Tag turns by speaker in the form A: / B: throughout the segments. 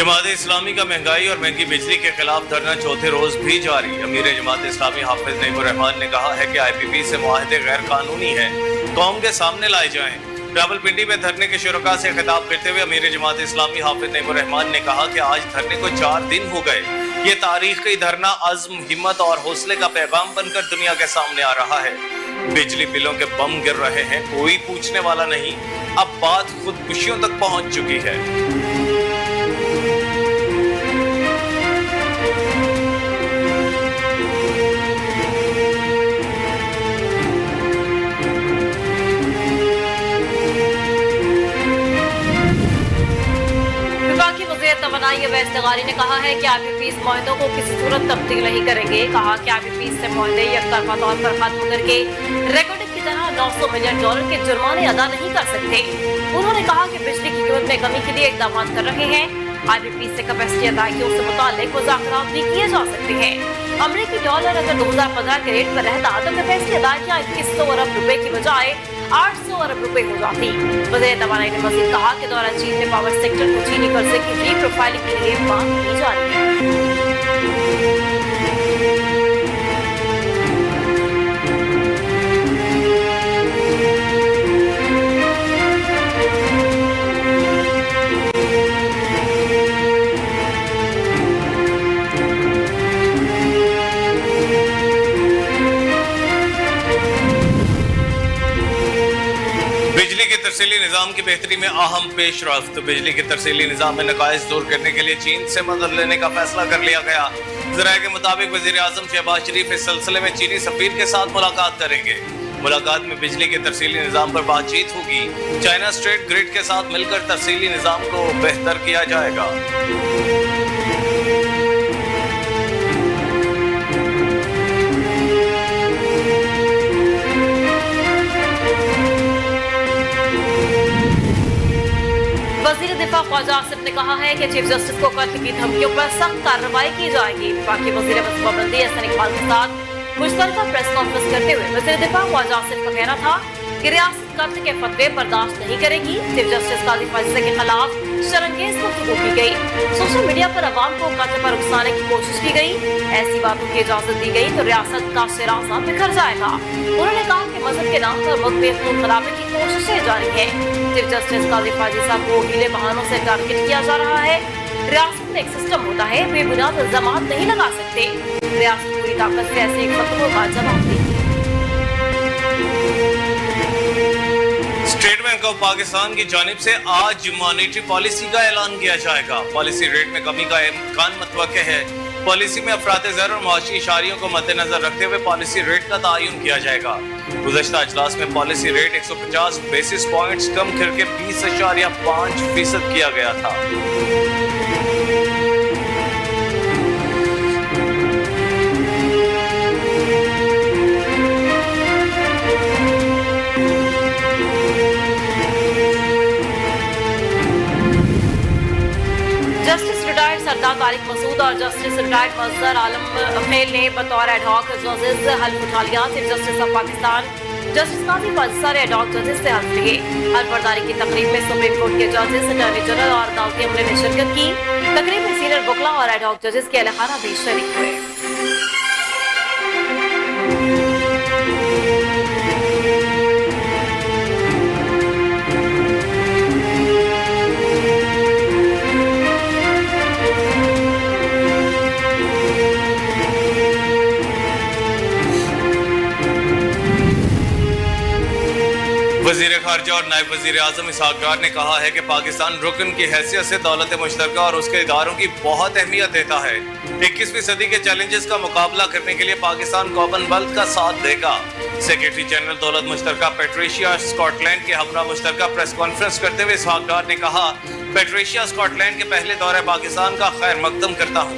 A: जमात इस्लामी का महंगाई और महंगी बिजली के खिलाफ धरना चौथे रोज भी जारी। अमीर जमात इस्लामी हाफिज नईमुर रहमान ने कहा है कि IPP से मुआहदे गैर कानूनी है, कौम के सामने लाए जाएं। रावलपिंडी में धरने के शुरका से खिताब करते हुए अमीर जमात इस्लामी हाफिज नईमुर रहमान ने कहा कि आज धरने को 4 दिन हो गए। ये तारीखी धरना अज़्म, हिम्मत और हौसले का पैगाम बनकर दुनिया के सामने आ रहा है। बिजली बिलों के बम गिर रहे हैं, कोई पूछने वाला नहीं। अब बात खुदकुशियों तक पहुंच चुकी है।
B: तवानाई अवैस लगारी ने कहा है कि IPP इस मुआहदों को किसी सूरत तब्दील नहीं करेंगे। कहा कि IPP से मुआहदे एकतरफा तौर पर खत्म करके रिकॉर्डिंग की तरह $900 मिलियन के जुर्माने अदा नहीं कर सकते। उन्होंने कहा कि बिजली की कीमत में कमी के लिए इकदाम कर रहे हैं। IPP से कैपेसिटी अदायगियों से मुताल्लिक मुज़ाकरात भी किए जा सकते हैं। अमरीकी डॉलर अगर 2015 के रेट पर रहता तो कैपेसिटी अदायगियां 2100 अरब रुपए की बजाय 800 अरब रुपए हो जाती। वज़ीर तवानाई ने मज़ीद कहा कि दौरान चीन में पावर सेक्टर को चीनी कर्जे की रीप्रोफाइलिंग के लिए मांग की जा रही है।
A: बिजली के तरसीली निज़ाम की बेहतरी में अहम पेशरफ्त। बिजली के तरसीली निज़ाम में नकाइस दूर करने के लिए चीन से मदद लेने का फैसला कर लिया गया। ज़राए के मुताबिक वज़ीर आज़म शहबाज शरीफ इस सिलसिले में चीनी सफ़ीर के साथ मुलाकात करेंगे। मुलाकात में बिजली के तरसीली निज़ाम पर बातचीत होगी। चाइना स्टेट ग्रिड के साथ मिलकर तरसीली निज़ाम को बेहतर किया जाएगा।
B: वज़ीर दिफा ख्वाजा आसिफ ने कहा है कि चीफ जस्टिस को कत्ल की धमकियों पर सख्त कार्रवाई की जाएगी। बाकी वज़ीर मनसूबाबंदी एहसन इकबाल के साथ मुश्तरका प्रेस कॉन्फ्रेंस करते हुए वज़ीर दिफा ख्वाजा आसिफ का कहना था कि रियासत कत्ल के फतवे बर्दाश्त नहीं करेगी। चीफ जस्टिस काजी फैसले के खिलाफ शरंगेज गुफ्तगू की गई। सोशल मीडिया पर अवाम को कत्ल पर उकसाने की कोशिश की गई। ऐसी बातों की इजाजत दी गई तो रियासत का शिराजा बिखर जाएगा। उन्होंने कहा कि मजहब के नाम पर मुल्क में खून खराबे की कोशिशें जारी है। चीफ जस्टिस काजी फाजी साहब को हीले बहानों से टारगेट किया जा रहा है। रियासत में एक सिस्टम होता है, बेबुनियाद इल्जामात नहीं लगा सकते। रियासत पूरी ताकत से ऐसे फतवों का जवाब देगी।
A: स्टेट बैंक ऑफ पाकिस्तान की जानिब से आज मॉनेटरी पॉलिसी का ऐलान किया जाएगा। पॉलिसी रेट में कमी का इम्कान मुतवक्के है। पॉलिसी में अफरात ज़र और मुआशी इशारियों को मद्देनजर रखते हुए पॉलिसी रेट का तयन किया जाएगा। गुज़श्ता अजलास में पॉलिसी रेट 150 बेसिस पॉइंट्स कम करके 20.5% किया गया था।
B: जस्टिस रिटायर्ड सरदार तारिक मसूद और जस्टिस रिटायर्ड मजहर आलम अफेल ने बतौर एडहॉक जजेस हल्फ उठा लिया। Chief justice of Pakistan justice Qazi Fazal ad hoc जजेस से हल्फ लिए। हल्फ बर्दारी की तकरीब में सुप्रीम कोर्ट के जजेस, अटॉर्नी जनरल और अदालती अमले ने शिरकत की। तकरीब में सीनियर वकला और एडहॉक जजेस के अहलखाना भी शरीक हुए।
A: वज़ीर ख़ारजा और नायब वज़ीर आज़म इसहाक़ डार ने कहा है कि पाकिस्तान रुकन की हैसियत से दौलत मुश्तरका और उसके इदारों की बहुत अहमियत देता है। 21वीं सदी के चैलेंजेस का मुकाबला करने के लिए पाकिस्तान कॉमनवेल्थ का साथ देगा। सेक्रेटरी जनरल दौलत मुश्तरका पेट्रिशिया स्कॉटलैंड के हमरा मुश्तरका प्रेस कॉन्फ्रेंस करते हुए इसहाक़ डार ने कहा, पेट्रिशिया स्कॉटलैंड के पहले दौरे पाकिस्तान का खैर मकदम करता हूँ।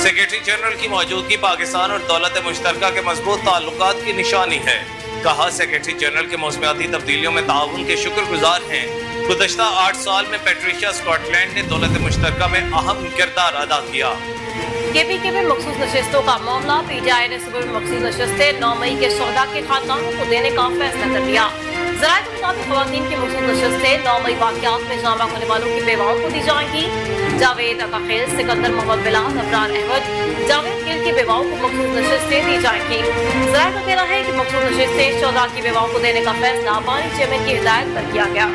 A: सेक्रेटरी जनरल की मौजूदगी पाकिस्तान और दौलत मुश्तरका के मजबूत ताल्लुकात की निशानी है। कहा, सेक्रेटरी जनरल के मौसमियाती तब्दीलियों में ताउन के शुक्रगुजार हैं। गुज़श्ता 8 साल में पेट्रिशिया स्कॉटलैंड ने दौलत मुश्तरका में अहम किरदार अदा किया।
B: KPK में मखसूस नशिस्तों का मामला। PTI ने सुबह में मखसूस नशिस्तें 9 मई के शोहदा के खानदानों को देने का फैसला कर लिया। ज़राए के मुताबिक ख़वातीन की मखसूस नशिस्तें 9 मई वाकयात में जामा होने वालों की बेवाओं को दी जाएंगी। जावेद अकाखिल, सिकंदर मोहम्मद बिलाल, अबरार अहमद, जावेद गिल की बेवाओं को मखसूस नशिस्तें दी जाएंगी। जराये का कहना है कि मखसूस नशिस्तें 14 की बेवाओं को देने का फैसला बानी चेयरमैन की हिदायत पर किया गया।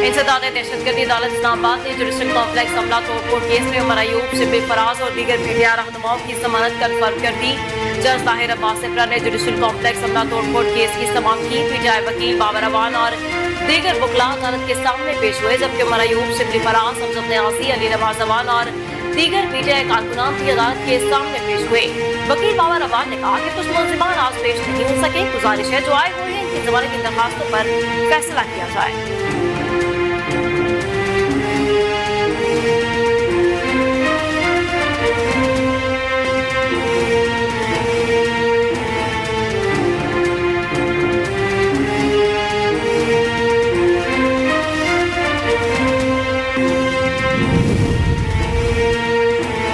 B: इंसदाद दहशतगर्दी अदालत इस्लामाबाद ने जुडिशल कॉम्प्लेक्स हमला तोड़फोड़ केस में उमर अयूब, शिबिर फराज और दीगर मीडिया रहनुमाओं की जमानत कन्फर्म कर दी। जज ताहिर अब्बास इब्रा ने जुडिशल कॉम्प्लेक्स हमला तोड़फोड़ केस की समाप्त की। पीटीआई वकील बाबर अवान और दीगर वकला अदालत के सामने पेश हुए, जबकि उमर अयूब, शिबिर फराज, हमजद न्यासी, अली नवाज अवान और दीगर पीटीआई कारकुनान की अदालत के सामने पेश हुए। वकील बाबर अवान ने कहा कि कुछ मुलजिमान आज पेश नहीं हो सके। गुजारिश है जो आए हुए हैं इनकी जमानत की दरखास्तों पर फैसला किया जाए।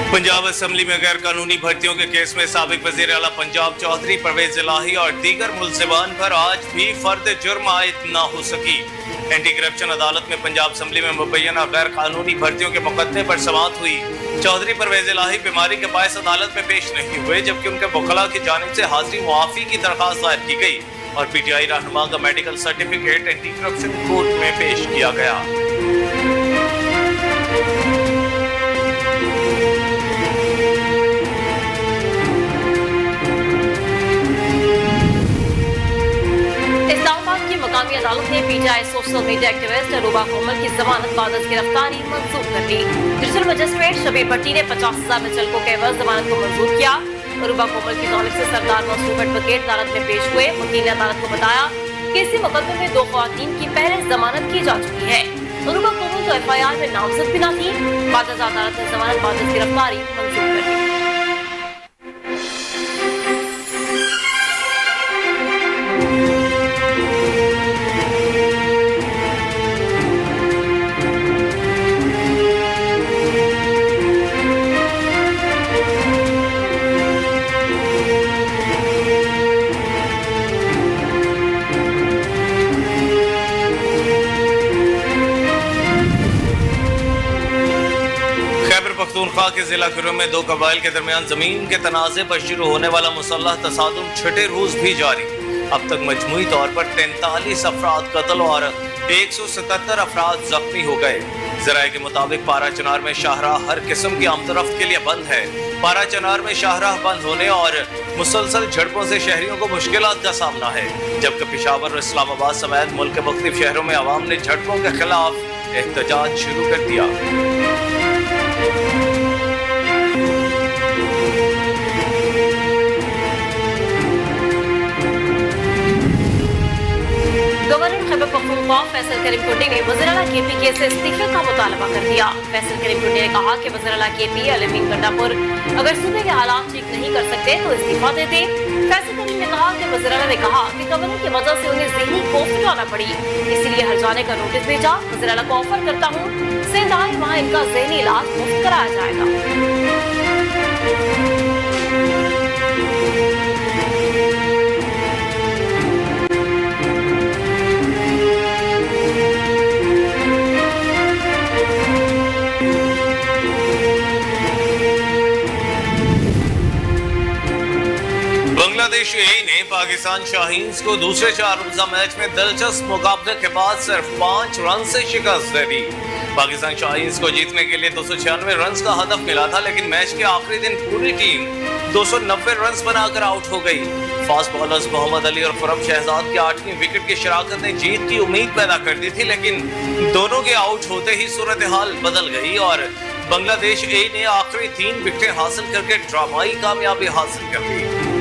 A: पंजाब असेंबली में गैर कानूनी भर्तियों के केस में साबिक वजीर आला पंजाब चौधरी परवेज इलाही और दीगर मुलजिमान पर आज भी फर्द जुर्म आयद न हो सकी। एंटी करप्शन अदालत में पंजाब असेंबली में मुबैना गैर कानूनी भर्तियों के मुकदमे पर समाअत हुई। चौधरी परवेज इलाही बीमारी के बायस अदालत में पेश नहीं हुए, जबकि उनके वकला की जानिब से हाजिरी मुआफी की दरखास्त दायर की गई और पीटीआई रहनुमा का medical certificate anti corruption court में पेश किया गया। मकामी अदालत ने PTI social media activist Aroba Komal की जमानत बाद गिरफ्तारी मंजूर कर दी। जुडिशल मजिस्ट्रेट शबीर भट्टी ने 50,000 मुचलकों के एवज जमानत को मंजूर किया। अरूबा कोमल की जानिब से सरदार मसरूफ एडवोकेट अदालत में पेश हुए। वकील ने अदालत को बताया कि इसी मुकदमे में 2 खवातीन की पहले जमानत की जा चुकी है। अरूबा कोमल तो FIR में नामजद भी न थी। बाद अदालत ने जमानत बाद गिरफ्तारी मंजूर कर दी। पख्तूनख्वा के जिला किरो में 2 कबाइल के दरमियान जमीन के तनाज़े पर शुरू होने वाला मुसल्लह तसादुम छठे रोज भी जारी। अब तक मजमूई तौर पर 43 अफराद कत्ल और 177 अफराद जख्मी हो गए। जराये के मुताबिक पारा चनार में शाहराह हर किस्म की आमदरफ्त के लिए बंद है। पारा चनार में शाहराह बंद होने और मुसलसल झड़पों से शहरियों को मुश्किलात का सामना है, जबकि पेशावर और इस्लामाबाद समेत मुल्क के मुख्तलिफ शहरों में अवाम ने झड़पों के खिलाफ एहतजाज शुरू कर दिया।
B: गवर्नर खैबर पख्तूनख्वा फैसल करीम टुंडी ने वज़ीर आला KP के से इस्तीफे का मुतालबा कर दिया। फैसल करीम टुंडी ने कहा कि वज़ीर आला KP अलमीन गंडापुर अगर सूबे के हालात ठीक नहीं कर सकते तो इस्तीफा दे दे। फैसल करीम ने कहा कि वज़ीर आला ने कहा कि गवर्नर की वजह से उन्हें ज़हनी खौफ उठाना पड़ी, इसीलिए हर जाने का नोटिस भेजा। वज़ीर आला को ऑफर करता हूँ सिंध आए, वहाँ इनका ज़हनी इलाज मुफ्त कराया जाएगा।
A: बांग्लादेश ए ने पाकिस्तान शाहीन्स को दूसरे 4 रोजा मैच में दिलचस्प मुकाबले के बाद सिर्फ 5 रन से शिकस्त दे दी। पाकिस्तान शाहीन्स को जीतने के लिए 296 रन का हदफ मिला था, लेकिन मैच के आखिरी दिन पूरी टीम 290 रन बनाकर आउट हो गई। फास्ट बॉलर्स मोहम्मद अली और खुरम शहजाद की 8वीं विकेट की शराकत ने जीत की उम्मीद पैदा कर दी थी, लेकिन दोनों के आउट होते ही सूरत हाल बदल गई और बांग्लादेश ए ने आखिरी 3 विकेटें हासिल करके ड्रामाई कामयाबी हासिल कर ली।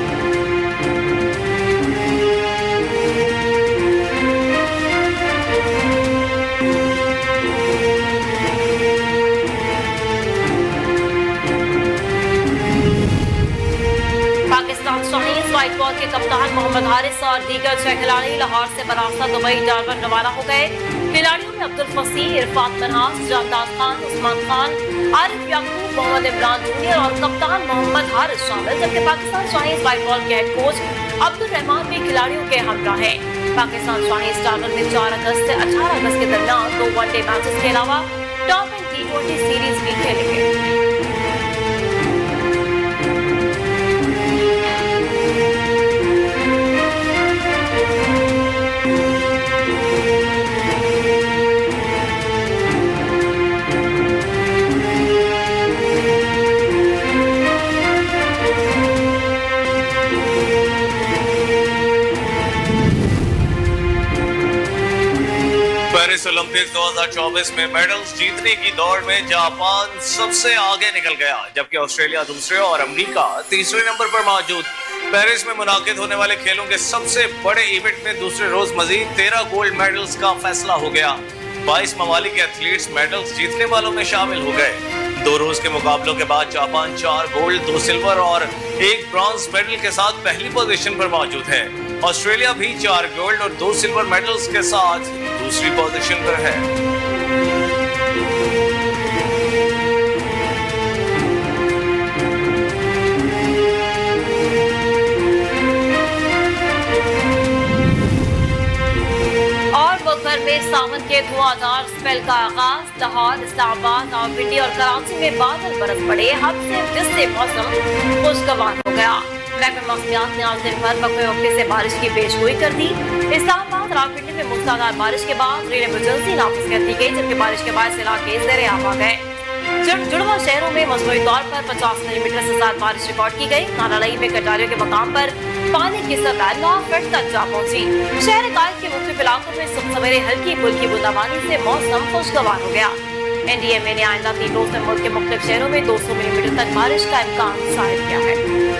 B: पाकिस्तान शाहीन्स व्हाइट बॉल के कप्तान मोहम्मद हारिस और दीगर 6 खिलाड़ी लाहौर से बरास्ता दुबई डार्बन रवाना हो गए। खिलाड़ियों में अब्दुल फसीह, इरफान मरहास, जामदाद खान, उस्मान खान, आरिफ याकूब, मोहम्मद इमरान जूनियर और कप्तान मोहम्मद हारिस शामिल, जबकि पाकिस्तान शाहीन व्हाइट बॉल के हेड कोच अब्दुल रहमान भी खिलाड़ियों के हमरा हैं। पाकिस्तान शाहीन स्टार्टर में 4 अगस्त से 18 अगस्त के दरमियान 2 वनडे मैचेस के अलावा टॉप एंड T20 सीरीज भी खेलेंगे।
A: पेरिस ओलंपिक्स 2024 में मेडल्स जीतने की दौड़ में जापान सबसे आगे निकल गया, जबकि ऑस्ट्रेलिया दूसरे और अमेरिका तीसरे नंबर पर मौजूद। पेरिस में मुनाकिद होने वाले खेलों के सबसे बड़े इवेंट में दूसरे रोज मजीद 13 गोल्ड मेडल्स का फैसला हो गया। 22 ममालिक के एथलीट्स मेडल्स जीतने वालों में शामिल हो गए। 2 रोज के मुकाबलों के बाद जापान 4 गोल्ड, 2 सिल्वर और 1 ब्रॉन्ज मेडल के साथ पहली पोजीशन पर मौजूद है। ऑस्ट्रेलिया भी 4 गोल्ड और 2 सिल्वर मेडल्स के साथ दूसरी पोजीशन पर है।
B: और मुल्क भर में सावन के धुआंधार स्पेल का आगाज। लाहौर, इस्लामाबाद, रावलपिंडी और कराची में बादल बरस पड़े, जिससे मौसम खुशगवार हो गया। महकमा मौसमियात ने आज दिन भर वक्फे वक्फे से बारिश की पेशगोई कर दी। इस्लामाबाद, रावलपिंडी में मूसलाधार बारिश के बाद रेल इमरजेंसी नाफिज कर दी गई, जबकि बारिश के बाद इलाके ज़ेरे आब आ गए। जुड़वा शहरों में मजमूई तौर पर 50 मिलीमीटर से ज्यादा बारिश रिकॉर्ड की गई। नारालई में कटारियों के मकाम पर पानी की सतह 9 फीट तक जा पहुंची। शहर कायद के मुख्तलिफ इलाकों में सुबह सवेरे हल्की फुल्की बूंदाबांदी से मौसम खुशगवार हो गया। NDMA ने आइंदा 3 रोज में मुल्क के मुख्तलिफ शहरों में 200 मिलीमीटर तक बारिश का इम्कान जाहिर किया है।